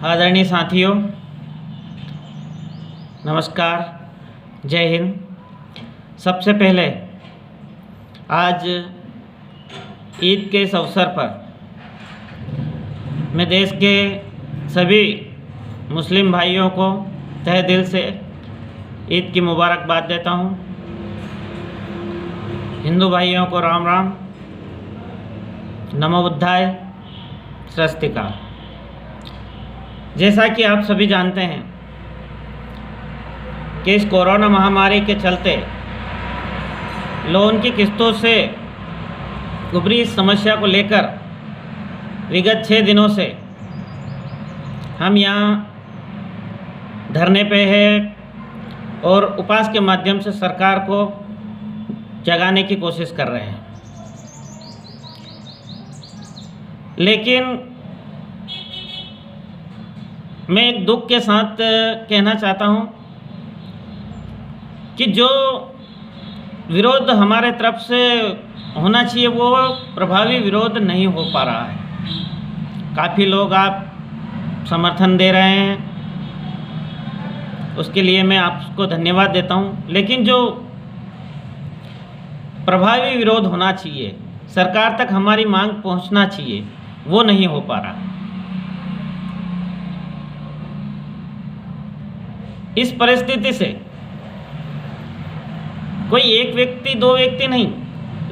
आदरणीय साथियों, नमस्कार, जय हिंद। सबसे पहले आज ईद के इस अवसर पर मैं देश के सभी मुस्लिम भाइयों को तहे दिल से ईद की मुबारकबाद देता हूँ। हिंदू भाइयों को राम राम, नमो बुद्धाय, स्वस्तिका। जैसा कि आप सभी जानते हैं कि इस कोरोना महामारी के चलते लोन की किस्तों से उभरी इस समस्या को लेकर विगत 6 दिनों से हम यहाँ धरने पे हैं और उपवास के माध्यम से सरकार को जगाने की कोशिश कर रहे हैं। लेकिन मैं एक दुख के साथ कहना चाहता हूँ कि जो विरोध हमारे तरफ से होना चाहिए वो प्रभावी विरोध नहीं हो पा रहा है। काफ़ी लोग आप समर्थन दे रहे हैं, उसके लिए मैं आपको धन्यवाद देता हूँ। लेकिन जो प्रभावी विरोध होना चाहिए, सरकार तक हमारी मांग पहुँचना चाहिए, वो नहीं हो पा रहा। इस परिस्थिति से कोई एक व्यक्ति, 2 व्यक्ति नहीं,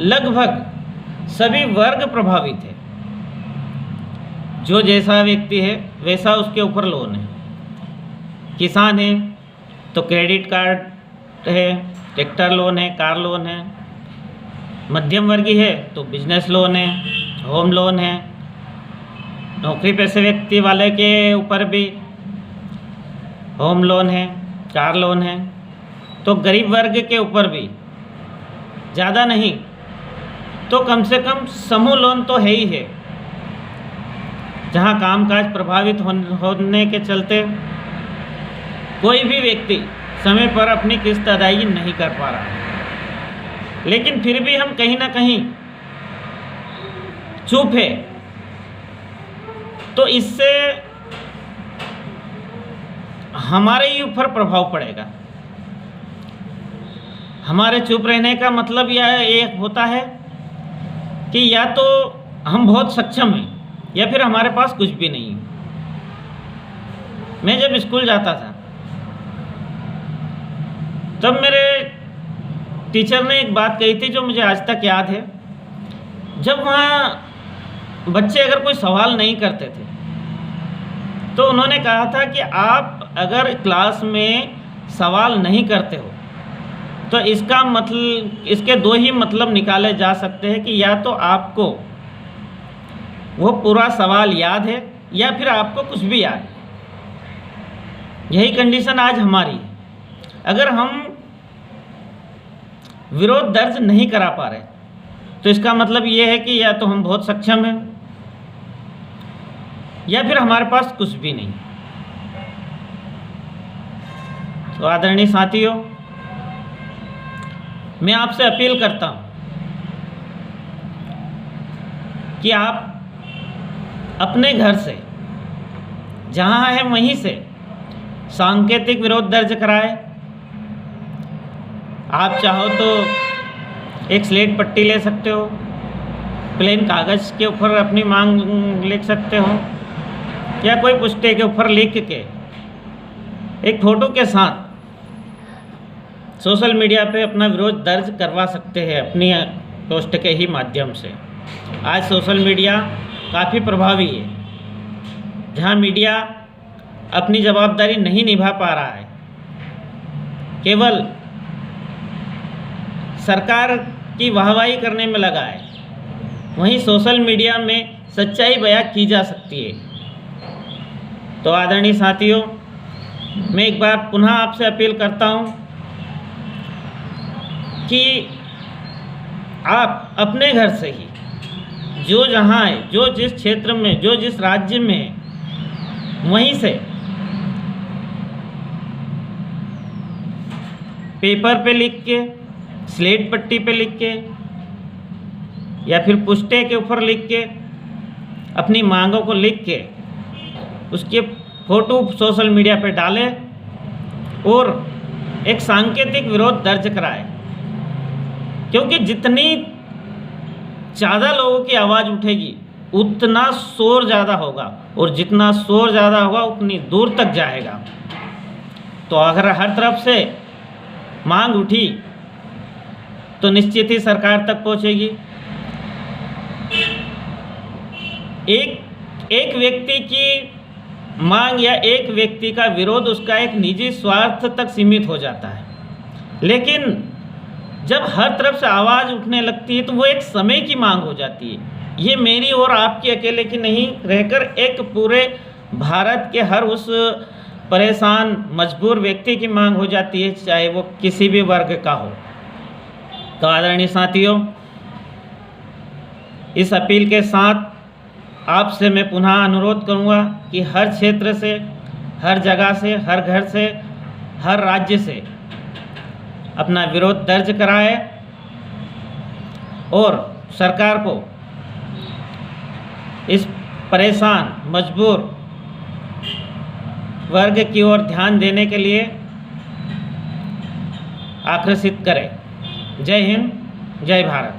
लगभग सभी वर्ग प्रभावित है। जो जैसा व्यक्ति है वैसा उसके ऊपर लोन है। किसान है तो क्रेडिट कार्ड है, ट्रैक्टर लोन है, कार लोन है। मध्यम वर्गीय है तो बिजनेस लोन है, होम लोन है। नौकरी पेशे व्यक्ति वाले के ऊपर भी होम लोन है, कार लोन है। तो गरीब वर्ग के ऊपर भी ज़्यादा नहीं तो कम से कम समूह लोन तो है ही है। जहां कामकाज प्रभावित होने के चलते कोई भी व्यक्ति समय पर अपनी किस्त अदायगी नहीं कर पा रहा है। लेकिन फिर भी हम कहीं ना कहीं चुप है, तो इससे हमारे ही ऊपर प्रभाव पड़ेगा। हमारे चुप रहने का मतलब यह एक होता है कि या तो हम बहुत सक्षम हैं या फिर हमारे पास कुछ भी नहीं है। मैं जब स्कूल जाता था तब मेरे टीचर ने एक बात कही थी जो मुझे आज तक याद है। जब वहाँ बच्चे अगर कोई सवाल नहीं करते थे तो उन्होंने कहा था कि आप अगर क्लास में सवाल नहीं करते हो तो इसका मतलब, इसके 2 ही मतलब निकाले जा सकते हैं कि या तो आपको वो पूरा सवाल याद है या फिर आपको कुछ भी याद है। यही कंडीशन आज हमारी है। अगर हम विरोध दर्ज नहीं करा पा रहे तो इसका मतलब ये है कि या तो हम बहुत सक्षम हैं या फिर हमारे पास कुछ भी नहीं। तो आदरणीय साथियों, मैं आपसे अपील करता हूं कि आप अपने घर से जहां है वहीं से सांकेतिक विरोध दर्ज कराएं। आप चाहो तो एक स्लेट पट्टी ले सकते हो, प्लेन कागज़ के ऊपर अपनी मांग लिख सकते हो, या कोई पुस्ते के ऊपर लिख के एक फ़ोटो के साथ सोशल मीडिया पे अपना विरोध दर्ज करवा सकते हैं अपनी पोस्ट के ही माध्यम से। आज सोशल मीडिया काफ़ी प्रभावी है। जहां मीडिया अपनी जवाबदारी नहीं निभा पा रहा है, केवल सरकार की वाहवाही करने में लगा है, वहीं सोशल मीडिया में सच्चाई बयां की जा सकती है। तो आदरणीय साथियों, मैं एक बार पुनः आपसे अपील करता हूं कि आप अपने घर से ही, जो जहां है, जो जिस क्षेत्र में, जो जिस राज्य में है, वहीं से पेपर पे लिख के, स्लेट पट्टी पे लिख के या फिर पुस्ते के ऊपर लिख के अपनी मांगों को लिख के उसके फोटो सोशल मीडिया पे डाले और एक सांकेतिक विरोध दर्ज कराए, क्योंकि जितनी ज़्यादा लोगों की आवाज़ उठेगी उतना शोर ज़्यादा होगा, और जितना शोर ज़्यादा होगा उतनी दूर तक जाएगा। तो अगर हर तरफ से मांग उठी तो निश्चित ही सरकार तक पहुंचेगी। एक व्यक्ति की मांग या एक व्यक्ति का विरोध उसका एक निजी स्वार्थ तक सीमित हो जाता है, लेकिन जब हर तरफ से आवाज़ उठने लगती है तो वो एक समय की मांग हो जाती है। ये मेरी और आपकी अकेले की नहीं रहकर एक पूरे भारत के हर उस परेशान मजबूर व्यक्ति की मांग हो जाती है, चाहे वो किसी भी वर्ग का हो। तो आदरणीय साथियों, इस अपील के साथ आपसे मैं पुनः अनुरोध करूंगा कि हर क्षेत्र से, हर जगह से, हर घर से, हर राज्य से अपना विरोध दर्ज कराए और सरकार को इस परेशान मजबूर वर्ग की ओर ध्यान देने के लिए आकर्षित करें। जय हिंद, जय भारत।